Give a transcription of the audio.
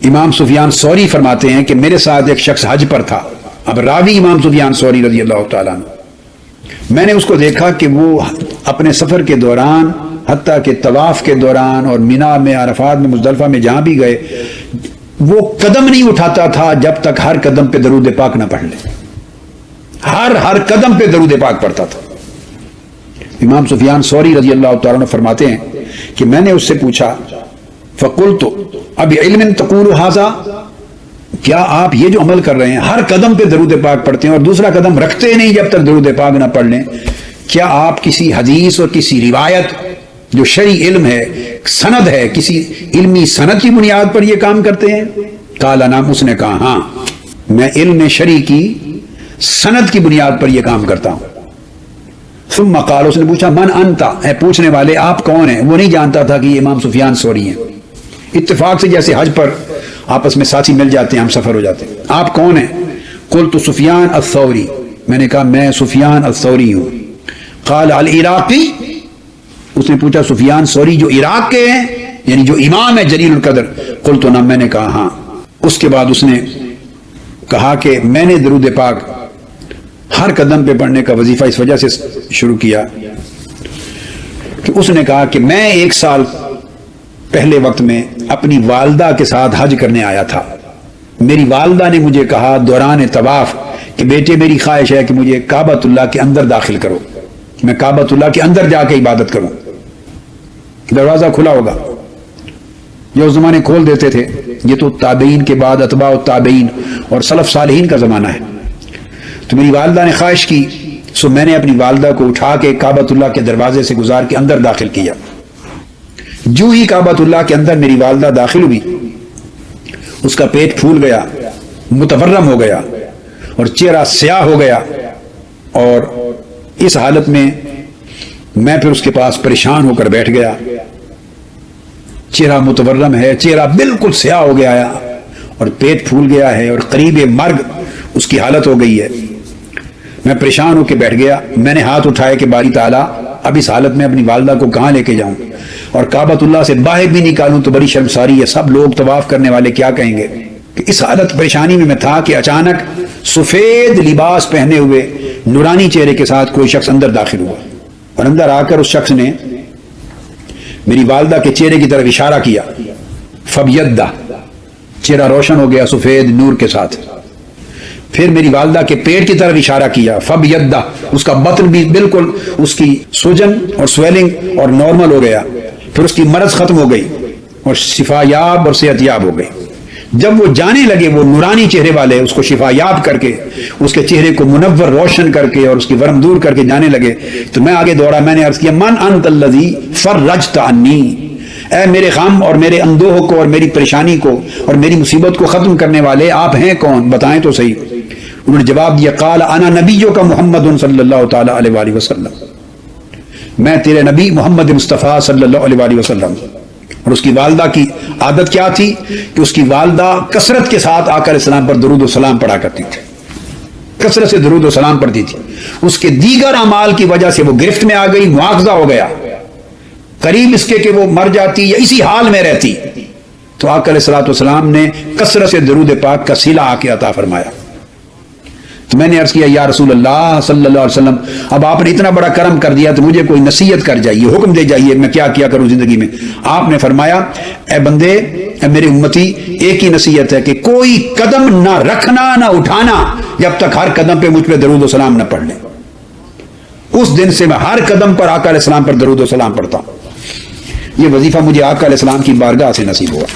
امام سفیان ثوری فرماتے ہیں کہ میرے ساتھ ایک شخص حج پر تھا، اب راوی امام سفیان ثوری رضی اللہ تعالیٰ عنہ، میں نے اس کو دیکھا کہ وہ اپنے سفر کے دوران حتیٰ کہ طواف کے دوران اور مینا میں، عرفات میں، مزدلفہ میں جہاں بھی گئے، وہ قدم نہیں اٹھاتا تھا جب تک ہر قدم پہ درود پاک نہ پڑھ لے، ہر قدم پہ درود پاک پڑھتا تھا۔ امام سفیان ثوری رضی اللہ تعالیٰ عنہ فرماتے ہیں کہ میں نے اس سے پوچھا فقلت اب علم تقول ھذا، کیا آپ یہ جو عمل کر رہے ہیں ہر قدم پہ درود پاک پڑھتے ہیں اور دوسرا قدم رکھتے نہیں جب تک درود پاک نہ پڑھ لیں، کیا آپ کسی حدیث اور کسی روایت جو شرعی علم ہے، سند ہے، کسی علمی سند کی بنیاد پر یہ کام کرتے ہیں؟ قال نعم، اس نے کہا ہاں، میں علم شرعی کی سند کی بنیاد پر یہ کام کرتا ہوں۔ ثم قال، اس نے پوچھا من انت، اے پوچھنے والے آپ کون ہیں؟ وہ نہیں جانتا تھا کہ یہ امام سفیان ثوری ہیں۔ اتفاق سے جیسے حج پر آپس میں ساتھی مل جاتے ہیں، ہم سفر ہو جاتے ہیں۔ آپ کون ہیں؟ قلت سفیان الثوری، میں نے کہا میں سفیان الثوری ہوں۔ قال العراقی، اس نے پوچھا سفیان ثوری جو عراق کے ہیں، یعنی جو امام ہے جلیل القدر؟ قلت نعم، میں نے کہا ہاں۔ اس کے بعد اس نے کہا کہ میں نے درود پاک ہر قدم پہ پڑھنے کا وظیفہ اس وجہ سے شروع کیا کہ اس نے کہا کہ میں 1 سال پہلے وقت میں اپنی والدہ کے ساتھ حج کرنے آیا تھا، میری والدہ نے مجھے کہا دوران طواف کہ بیٹے میری خواہش ہے کہ مجھے کعبۃ اللہ کے اندر داخل کرو، میں کعبۃ اللہ کے اندر جا کے عبادت کروں، دروازہ کھلا ہوگا۔ یہ اس زمانے کھول دیتے تھے، یہ تو تابعین کے بعد اتباع التابعین اور سلف صالحین کا زمانہ ہے۔ تو میری والدہ نے خواہش کی، سو میں نے اپنی والدہ کو اٹھا کے کعبۃ اللہ کے دروازے سے گزار کے اندر داخل کیا۔ جو ہی کعبۃ اللہ کے اندر میری والدہ داخل ہوئی، اس کا پیٹ پھول گیا، متورم ہو گیا اور چہرہ سیاہ ہو گیا، اور اس حالت میں میں پھر اس کے پاس پریشان ہو کر بیٹھ گیا۔ چہرہ متورم ہے، چہرہ بالکل سیاہ ہو گیا ہے اور پیٹ پھول گیا ہے اور قریب مرگ اس کی حالت ہو گئی ہے۔ میں پریشان ہو کے بیٹھ گیا، میں نے ہاتھ اٹھائے کہ باری تعالیٰ اب اس حالت میں اپنی والدہ کو کہاں لے کے جاؤں اور کعبۃ اللہ سے باہر بھی نکالوں تو بڑی شرمساری ہے، سب لوگ طواف کرنے والے کیا کہیں گے۔ کہ اس حالت پریشانی میں تھا کہ اچانک سفید لباس پہنے ہوئے نورانی چہرے کے ساتھ کوئی شخص اندر داخل ہوا، اور اندر آ کر اس شخص نے میری والدہ کے چہرے کی طرف اشارہ کیا، فبیدہ، چہرہ روشن ہو گیا سفید نور کے ساتھ۔ پھر میری والدہ کے پیٹ کی طرف اشارہ کیا، فبیدہ، اس کا بطن بھی بالکل اس کی سوجن اور سویلنگ اور نارمل ہو گیا، پھر اس کی مرض ختم ہو گئی اور شفا یاب اور صحت یاب ہو گئی۔ جب وہ جانے لگے، وہ نورانی چہرے والے اس کو شفا یاب کر کے، اس کے چہرے کو منور روشن کر کے اور اس کی ورم دور کر کے جانے لگے، تو میں آگے دوڑا، میں نے عرض کیا من انت الذی فرجت عنی، اے میرے غم اور میرے اندوہ کو اور میری پریشانی کو اور میری مصیبت کو ختم کرنے والے آپ ہیں کون؟ بتائیں تو صحیح۔ انہوں نے جواب دیا قال انا نبیک محمد صلی اللہ تعالی علیہ وآلہ وسلم، میں تیرے نبی محمد مصطفیٰ صلی اللہ علیہ وآلہ وسلم۔ اور اس کی والدہ کی عادت کیا تھی کہ اس کی والدہ کثرت کے ساتھ آقا علیہ السلام پر درود و سلام پڑھا کرتی تھی، کثرت سے درود و سلام پڑھتی تھی۔ اس کے دیگر اعمال کی وجہ سے وہ گرفت میں آ گئی، مواخذہ ہو گیا، قریب اس کے کہ وہ مر جاتی یا اسی حال میں رہتی، تو آقا علیہ السلام نے کثرت سے درود پاک کا صلہ آ کے عطا فرمایا۔ تو میں نے عرض کیا یا رسول اللہ صلی اللہ علیہ وسلم، اب آپ نے اتنا بڑا کرم کر دیا تو مجھے کوئی نصیحت کر جائیے، حکم دے جائیے، میں کیا کیا کروں زندگی میں؟ آپ نے فرمایا اے بندے، اے میرے امتی، ایک ہی نصیحت ہے کہ کوئی قدم نہ رکھنا نہ اٹھانا جب تک ہر قدم پہ مجھ پہ درود و سلام نہ پڑھ لیں۔ اس دن سے میں ہر قدم پر آقا علیہ السلام پر درود و سلام پڑھتا ہوں۔ یہ وظیفہ مجھے آقا علیہ السلام کی بارگاہ سے نصیب ہوا۔